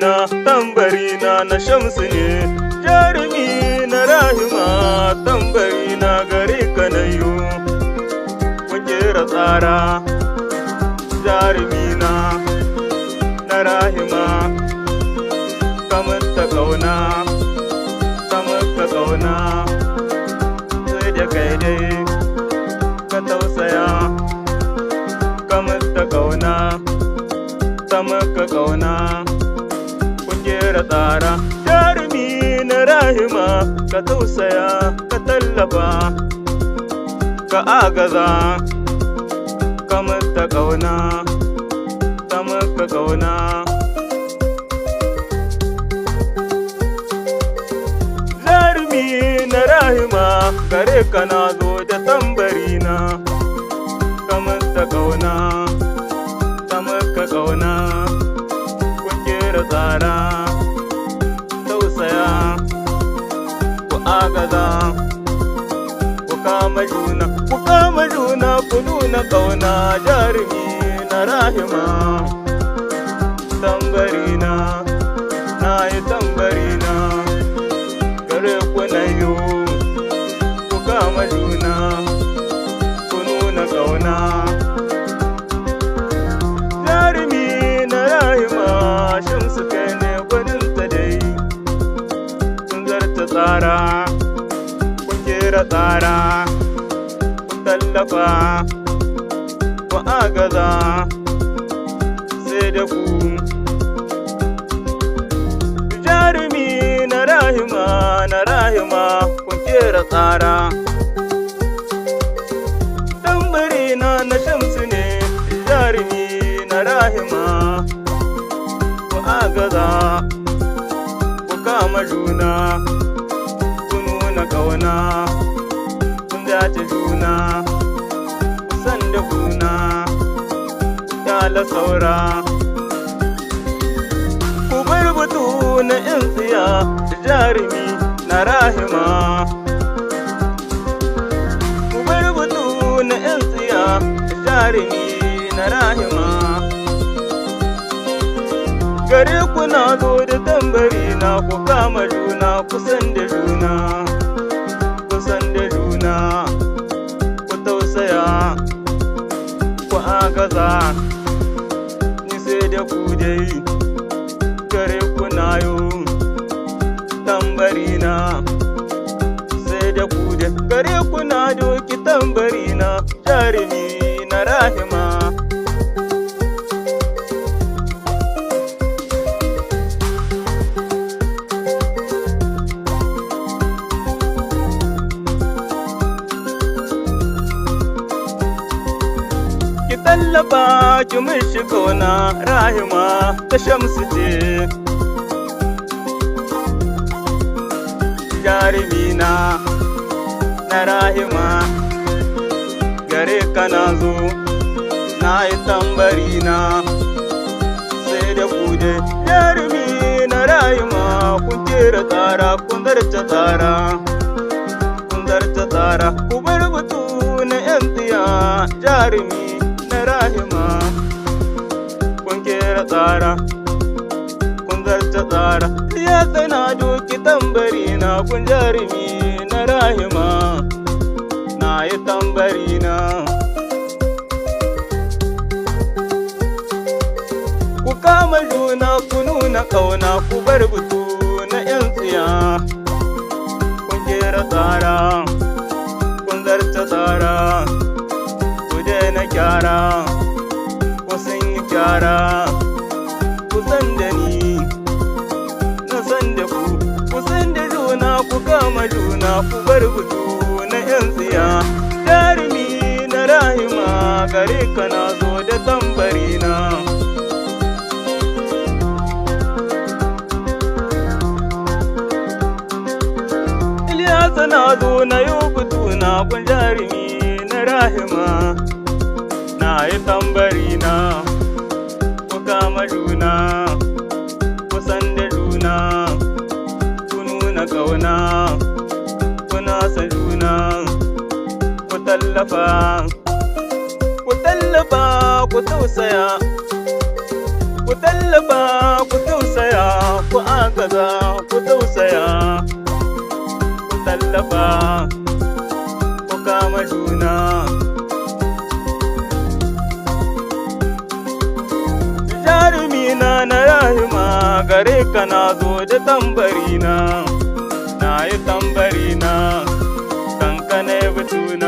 tambarina na Shamsu ne, jarumi na Rahima, tambarina gare ka na yo. Kun kera tsara, jarumina na Rahima, kamar ta ƙauna, kamar ta ƙauna, sai da kai dai ka tausaya, kamar ta ƙauna, kamar ka ƙauna. Kun kera tsara, jarumi na Rahima, ka tausaya, ka tallafa, ka agaza, kamar ta ƙauna, kamar ka ƙauna. Jarumi na Rahima, gare ka na zo da tambarina, kamar ta ƙauna, kamar ka ƙauna. Kun kera tsara, tausaya, ku agaza, ku kama juna, ku nuna ƙauna. Jarumi na Rahima, tambarina, na yi tambarina, gare ku na yo. Ku kama juna, ku nuna ƙauna. Jarumi na Rahima, Shamsu kai ne gwaninta dai. Kun zarta tsara, kun kera tsara, kun tallafa, ku agaza, sai da ku. Jarumi na Rahima, kun kera tsara, tambarina na Shamsu ne, jarumi na Rahima, ku agaza, ku kama juna, ku nuna ƙauna, kun dace juna, ku san da kuna, ku ƙyala saura. Ku bar batu na 'yan tsiya da jarumi na Rahima, ku bar batu na 'yan tsiya da jarumi na Rahima. Gare ku na zo da tambarina, ku kama juna, ku san da juna, ku san da juna, ku tausaya, ku agaza, ni sai da ku dai. Gare ku na yo tambarina, sai da ku dai. Gare ku na doki tambarina, jarumi na Rahima. Ki tallafa, ki mishi ƙauna, Rahima ta Shamsu ce. Jarumina na Rahima, gare ka na zo, na yi tambarina, sai da ku dai. Jarumi na Rahima, kun kera tsara, kun zarta tsara, kun zarta tsara. Ku bar batu na 'yan tsiya, jarumi na Rahima, kun kera tsara, kun zarta tsara. Ya tsana doki tambarina, kun jarumi na Rahima, na yi tambarina. Ku kama juna, ku nuna ƙauna, ku bar butu na 'yan tsiya. Kun kera tsara, kun zarta tsara, ku daina kyara, ku sun yi kyara, ku san da ni, na san da ku. Ku san da juna, ku kama juna, ku bar butu na 'yan tsiya. Jarumi na Rahima, gare ka na zo da tambarina. Ilyasa na zo na yo butu na, kun jarumi na Rahima, na yi tambarina. Ku kama juna, ku san da juna, ku nuna ƙauna, ku nasa juna, ku tallafa, ku tausaya, ku tallafa ku tausaya ku agaza ku tausaya ku tallafa ku kama juna. Jarumina na rahima gare ka na zo da tambarina, na yi tambarina kanka ne batuna.